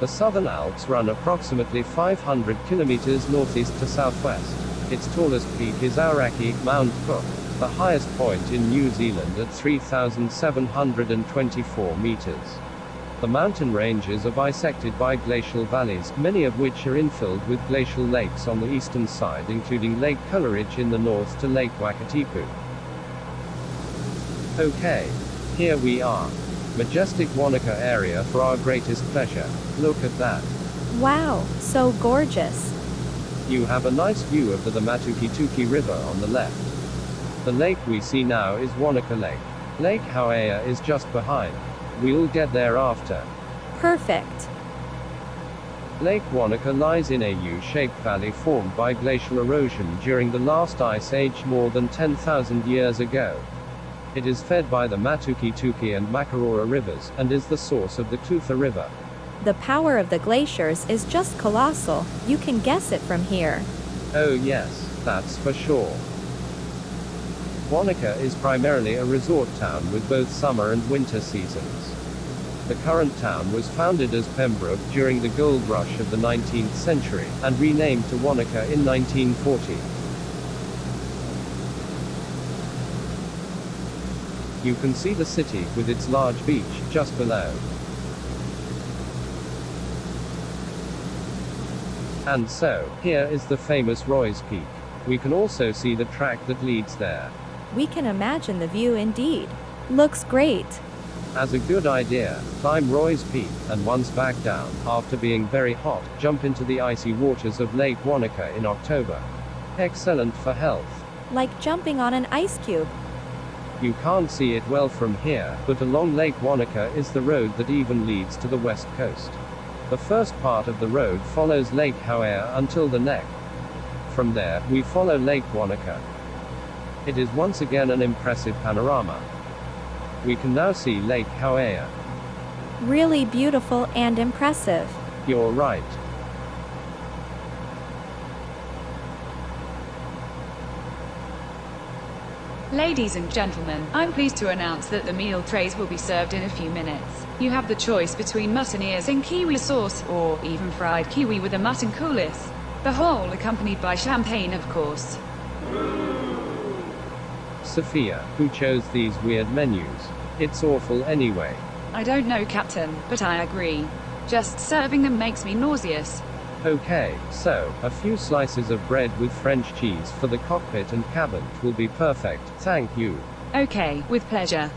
The Southern Alps run approximately 500 kilometers northeast to southwest. Its tallest peak is Aoraki, Mount Cook, the highest point in New Zealand at 3,724 meters. The mountain ranges are bisected by glacial valleys, many of which are infilled with glacial lakes on the eastern side, including Lake Coleridge in the north to Lake Wakatipu. Okay. Here we are. Majestic Wanaka area for our greatest pleasure. Look at that. Wow, so gorgeous. You have a nice view of the Matukituki River on the left. The lake we see now is Wanaka Lake. Lake Hauea is just behind. We'll get there after. Perfect. Lake Wanaka lies in a U-shaped valley formed by glacial erosion during the last ice age more than 10,000 years ago. It is fed by the Matukituki and Makarora rivers, and is the source of the Clutha River. The power of the glaciers is just colossal. You can guess it from here. Oh yes, that's for sure. Wanaka is primarily a resort town with both summer and winter seasons. The current town was founded as Pembroke during the gold rush of the 19th century, and renamed to Wanaka in 1940. You can see the city, with its large beach, just below. And so, here is the famous Roy's Peak. We can also see the track that leads there. We can imagine the view indeed. Looks great. As a good idea, climb Roy's Peak, and once back down, after being very hot, jump into the icy waters of Lake Wanaka in October. Excellent for health. Like jumping on an ice cube. You can't see it well from here, but along Lake Wanaka is the road that even leads to the west coast. The first part of the road follows Lake Hauea until the neck. From there, we follow Lake Wanaka. It is once again an impressive panorama. We can now see Lake Hauea. Really beautiful and impressive. You're right. Ladies and gentlemen, I'm pleased to announce that the meal trays will be served in a few minutes. You have the choice between mutton ears in kiwi sauce, or even fried kiwi with a mutton coulis. The whole accompanied by champagne, of course. Sophia, who chose these weird menus? It's awful anyway. I don't know, Captain, but I agree. Just serving them makes me nauseous. Okay, so, a few slices of bread with French cheese for the cockpit and cabin will be perfect, thank you. Okay, with pleasure.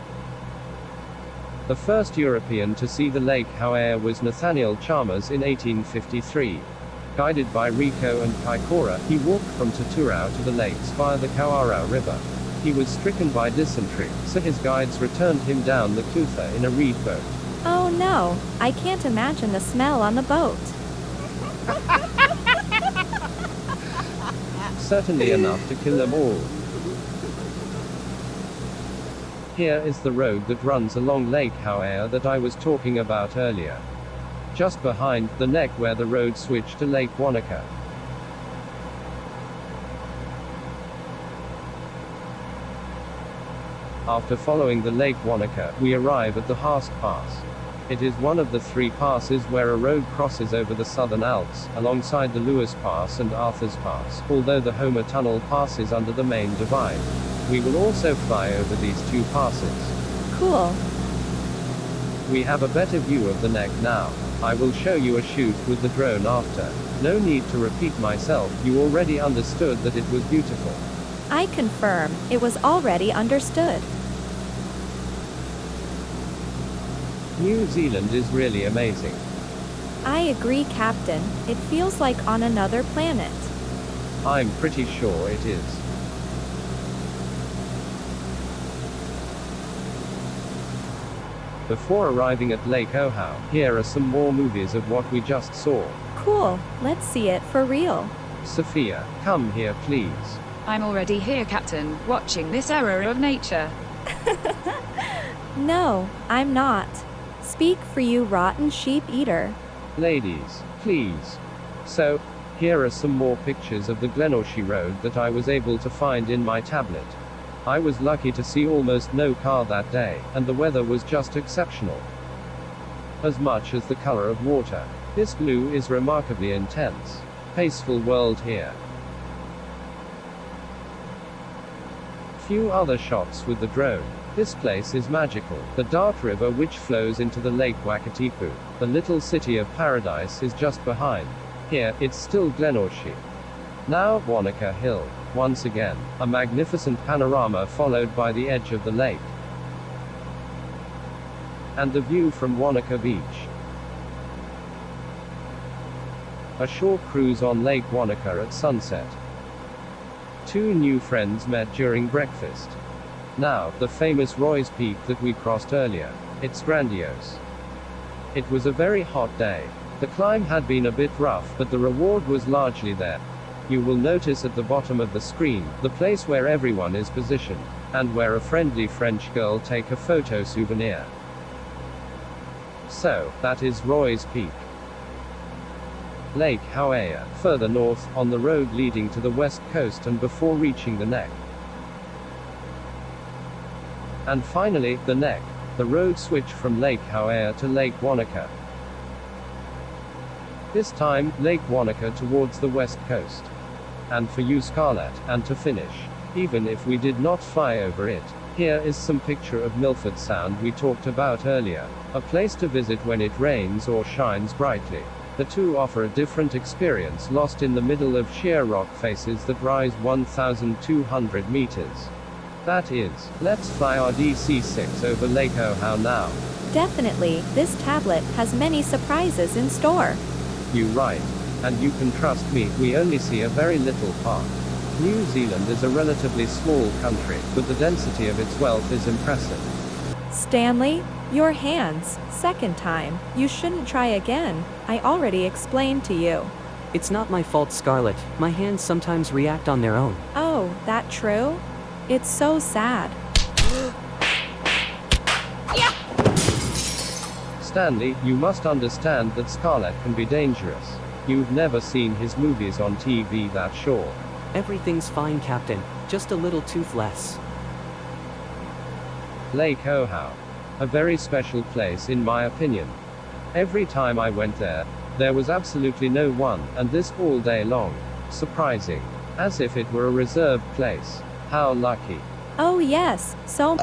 The first European to see the Lake Hauea was Nathaniel Chalmers in 1853. Guided by Rico and Kaikoura, he walked from Taturau to the lakes via the Kauarau River. He was stricken by dysentery, so his guides returned him down the Clutha in a reed boat. Oh no, I can't imagine the smell on the boat. Certainly enough to kill them all. Here is the road that runs along Lake Hauea that I was talking about earlier. Just behind the neck where the road switched to Lake Wanaka. After following the Lake Wanaka, we arrive at the Haast Pass. It is one of the three passes where a road crosses over the Southern Alps, alongside the Lewis Pass and Arthur's Pass, although the Homer Tunnel passes under the main divide. We will also fly over these two passes. Cool. We have a better view of the neck now. I will show you a shoot with the drone after. No need to repeat myself, you already understood that it was beautiful. I confirm, it was already understood. New Zealand is really amazing. I agree, Captain. It feels like on another planet. I'm pretty sure it is. Before arriving at Lake Ohau, here are some more movies of what we just saw. Cool, let's see it for real. Sophia, come here please. I'm already here, Captain, watching this error of nature. No, I'm not. Speak for you, rotten sheep eater. Ladies, please. So, here are some more pictures of the Glenorchy Road that I was able to find in my tablet. I was lucky to see almost no car that day, and the weather was just exceptional. As much as the color of water. This blue is remarkably intense. Peaceful world here. Few other shots with the drone. This place is magical. The Dart River which flows into the Lake Wakatipu. The little city of Paradise is just behind. Here, it's still Glenorchy. Now, Wanaka Hill. Once again, a magnificent panorama followed by the edge of the lake. And the view from Wanaka Beach. A short cruise on Lake Wanaka at sunset. Two new friends met during breakfast. Now, the famous Roy's Peak that we crossed earlier. It's grandiose. It was a very hot day. The climb had been a bit rough, but the reward was largely there. You will notice at the bottom of the screen, the place where everyone is positioned, and where a friendly French girl take a photo souvenir. So, that is Roy's Peak. Lake Hauea, further north, on the road leading to the west coast and before reaching the neck. And finally, the neck. The road switched from Lake Hauea to Lake Wanaka. This time, Lake Wanaka towards the west coast. And for you Scarlett, and to finish, even if we did not fly over it, here is some picture of Milford Sound we talked about earlier, a place to visit when it rains or shines brightly. The two offer a different experience lost in the middle of sheer rock faces that rise 1,200 meters. That is, let's fly our DC6 over Lake Ohau now. Definitely, this tablet has many surprises in store. You right. And you can trust me, we only see a very little part. New Zealand is a relatively small country, but the density of its wealth is impressive. Stanley, your hands, second time, you shouldn't try again, I already explained to you. It's not my fault, Scarlett, my hands sometimes react on their own. Oh, that true? It's so sad. Stanley, you must understand that Scarlett can be dangerous. You've never seen his movies on TV, that sure. Everything's fine, Captain, just a little toothless. Lake Ohau. A very special place in my opinion. Every time I went there, there was absolutely no one, and this all day long. Surprising. As if it were a reserved place. How lucky. Oh yes, so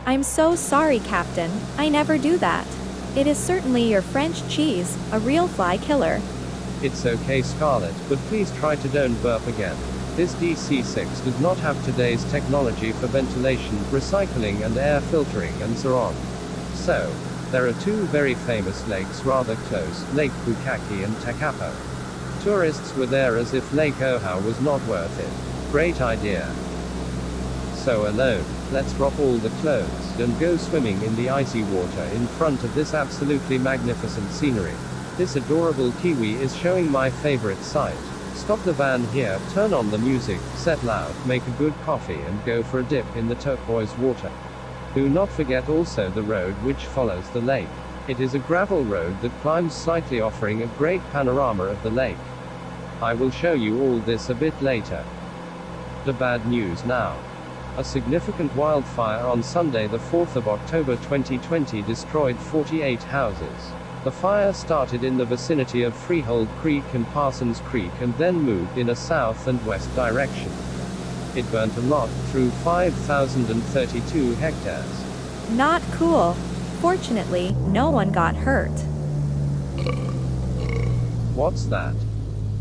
I'm so sorry, Captain, I never do that. It is certainly your French cheese, a real fly killer. It's okay, Scarlett, but please try to don't burp again. This DC6 does not have today's technology for ventilation, recycling and air filtering and so on. So, there are two very famous lakes rather close, Lake Pukaki and Tekapo. Tourists were there as if Lake Ohau was not worth it. Great idea. So alone, let's drop all the clothes and go swimming in the icy water in front of this absolutely magnificent scenery. This adorable kiwi is showing my favorite sight. Stop the van here, turn on the music, set loud, make a good coffee and go for a dip in the turquoise water. Do not forget also the road which follows the lake. It is a gravel road that climbs slightly, offering a great panorama of the lake. I will show you all this a bit later. The bad news now. A significant wildfire on Sunday the 4th of October 2020 destroyed 48 houses. The fire started in the vicinity of Freehold Creek and Parsons Creek and then moved in a south and west direction. It burnt a lot, through 5,032 hectares. Not cool. Fortunately, no one got hurt. What's that?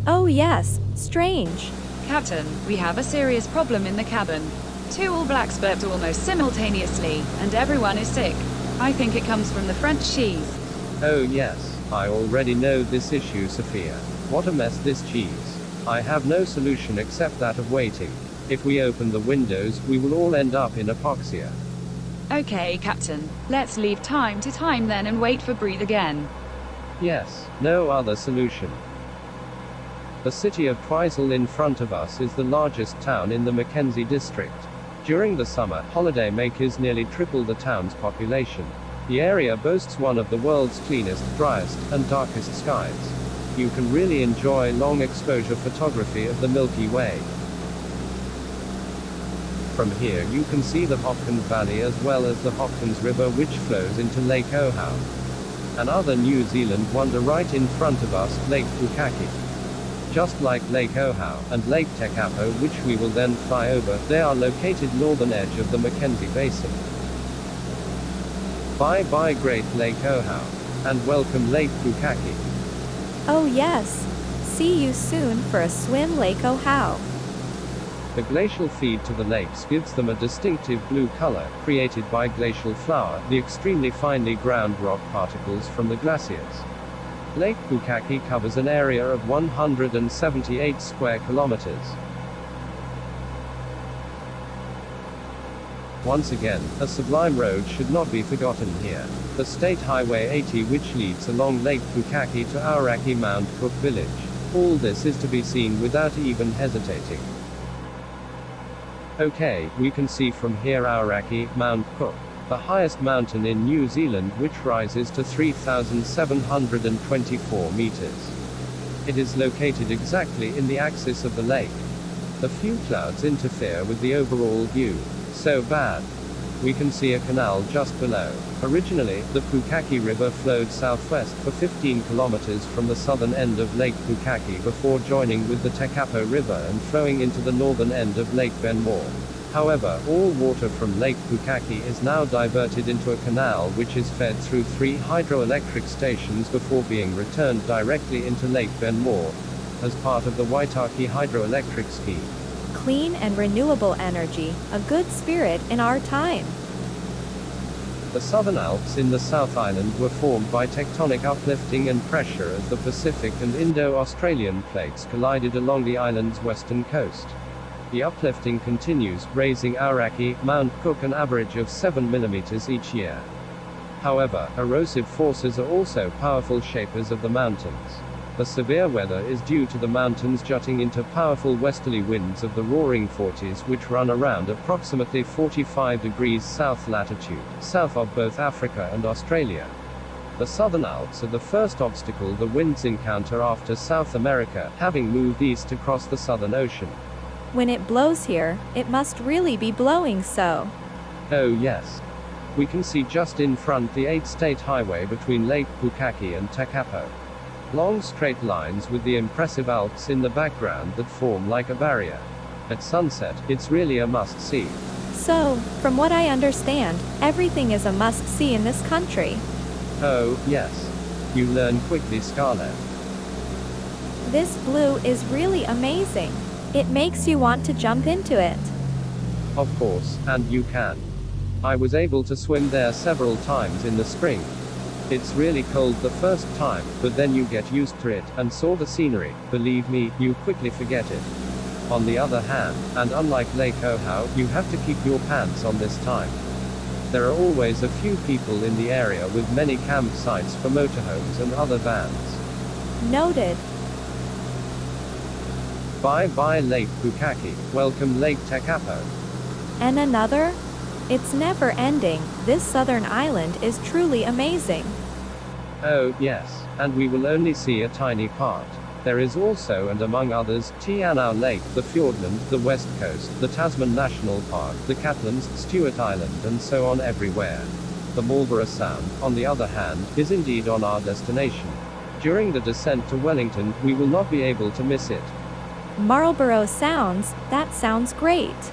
Oh yes, strange. Captain, we have a serious problem in the cabin. Two All Blacks burped almost simultaneously, and everyone is sick. I think it comes from the French cheese. Oh yes, I already know this issue, Sophia. What a mess this cheese. I have no solution except that of waiting. If we open the windows, we will all end up in hypoxia. Okay, Captain, let's leave time to time then and wait for breathe again. Yes, no other solution. The city of Twizel in front of us is the largest town in the Mackenzie district. During the summer, holidaymakers nearly triple the town's population. The area boasts one of the world's cleanest, driest, and darkest skies. You can really enjoy long exposure photography of the Milky Way. From here you can see the Hopkins Valley as well as the Hopkins River which flows into Lake Ohau. And other New Zealand wonder right in front of us, Lake Pukaki. Just like Lake Ohau and Lake Tekapo, which we will then fly over, they are located northern edge of the Mackenzie Basin. Bye bye Great Lake Ohau. And welcome Lake Pukaki. Oh yes. See you soon for a swim Lake Ohau. The glacial feed to the lakes gives them a distinctive blue color, created by glacial flour, the extremely finely ground rock particles from the glaciers. Lake Pukaki covers an area of 178 square kilometers. Once again, a sublime road should not be forgotten here. The State Highway 80, which leads along Lake Pukaki to Aoraki Mount Cook village. All this is to be seen without even hesitating. Okay, we can see from here Aoraki, Mount Cook, the highest mountain in New Zealand, which rises to 3,724 meters. It is located exactly in the axis of the lake. A few clouds interfere with the overall view. So bad. We can see a canal just below. Originally, the Pukaki River flowed southwest for 15 kilometers from the southern end of Lake Pukaki before joining with the Tekapo River and flowing into the northern end of Lake Benmore. However, all water from Lake Pukaki is now diverted into a canal which is fed through 3 hydroelectric stations before being returned directly into Lake Benmore, as part of the Waitaki hydroelectric scheme. Clean and renewable energy, a good spirit in our time. The Southern Alps in the South Island were formed by tectonic uplifting and pressure as the Pacific and Indo-Australian plates collided along the island's western coast. The uplifting continues, raising Aoraki, Mount Cook an average of 7 mm each year. However, erosive forces are also powerful shapers of the mountains. The severe weather is due to the mountains jutting into powerful westerly winds of the Roaring Forties, which run around approximately 45 degrees south latitude, south of both Africa and Australia. The Southern Alps are the first obstacle the winds encounter after South America, having moved east across the Southern Ocean. When it blows here, it must really be blowing so. Oh yes. We can see just in front the 8-state highway between Lake Pukaki and Tekapo. Long straight lines with the impressive Alps in the background that form like a barrier. At sunset, it's really a must-see. So, from what I understand, everything is a must-see in this country. Oh, yes. You learn quickly, Scarlett. This blue is really amazing. It makes you want to jump into it. Of course, and you can. I was able to swim there several times in the spring. It's really cold the first time, but then you get used to it, and saw the scenery. Believe me, you quickly forget it. On the other hand, and unlike Lake Ohau, you have to keep your pants on this time. There are always a few people in the area with many campsites for motorhomes and other vans. Noted. Bye bye Lake Pukaki, welcome Lake Tekapo. And another? It's never ending. This southern island is truly amazing. Oh, yes, and we will only see a tiny part. There is also, and among others, Tianau Lake, the Fiordland, the West Coast, the Tasman National Park, the Catlins, Stewart Island, and so on everywhere. The Marlborough Sound, on the other hand, is indeed on our destination. During the descent to Wellington, we will not be able to miss it. Marlborough Sounds, that sounds great.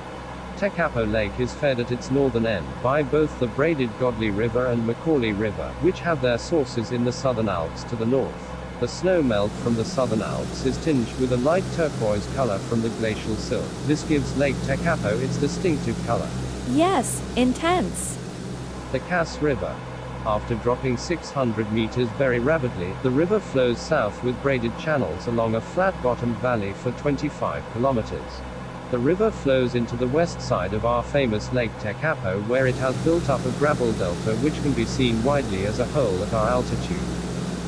Tekapo Lake is fed at its northern end by both the braided Godley River and Macaulay River, which have their sources in the Southern Alps to the north. The snow melt from the Southern Alps is tinged with a light turquoise color from the glacial silt. This gives Lake Tekapo its distinctive color. Yes, intense. The Cass River. After dropping 600 meters very rapidly, the river flows south with braided channels along a flat-bottomed valley for 25 kilometers. The river flows into the west side of our famous Lake Tekapo, where it has built up a gravel delta which can be seen widely as a whole at our altitude.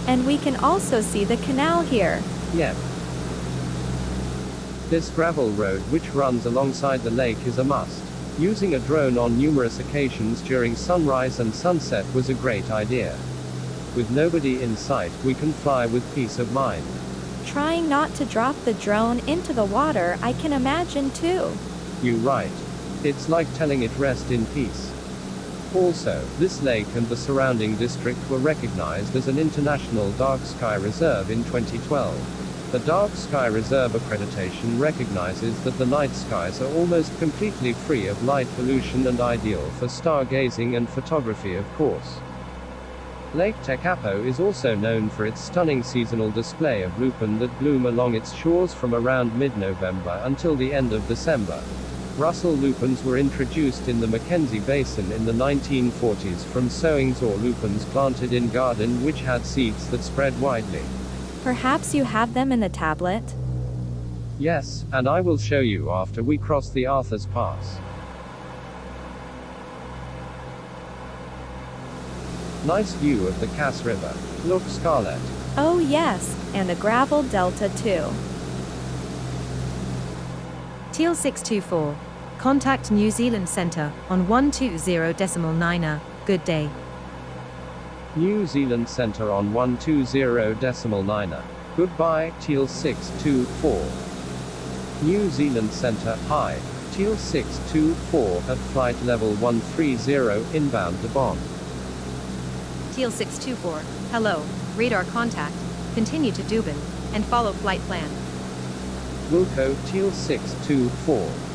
And we can also see the canal here. Yep. This gravel road which runs alongside the lake is a must. Using a drone on numerous occasions during sunrise and sunset was a great idea. With nobody in sight, we can fly with peace of mind. Trying not to drop the drone into the water, I can imagine too. You right. It's like telling it rest in peace. Also, this lake and the surrounding district were recognized as an International Dark Sky Reserve in 2012. The Dark Sky Reserve accreditation recognizes that the night skies are almost completely free of light pollution and ideal for stargazing and photography, of course. Lake Tekapo is also known for its stunning seasonal display of lupin that bloom along its shores from around mid-November until the end of December. Russell lupins were introduced in the Mackenzie Basin in the 1940s from sowings or lupins planted in garden which had seeds that spread widely. Perhaps you have them in the tablet? Yes, and I will show you after we cross the Arthur's Pass. Nice view of the Cass River. Look, Scarlett. Oh yes, and the gravel delta too. Teal 624. Contact New Zealand Centre on 120.9. Good day. New Zealand Centre on 120.9. Goodbye, Teal 624. New Zealand Centre, hi. Teal 624 at flight level 130 inbound to Bond. Teal 624. Hello. Radar contact. Continue to Dubin and follow flight plan. Wilco, Teal 624.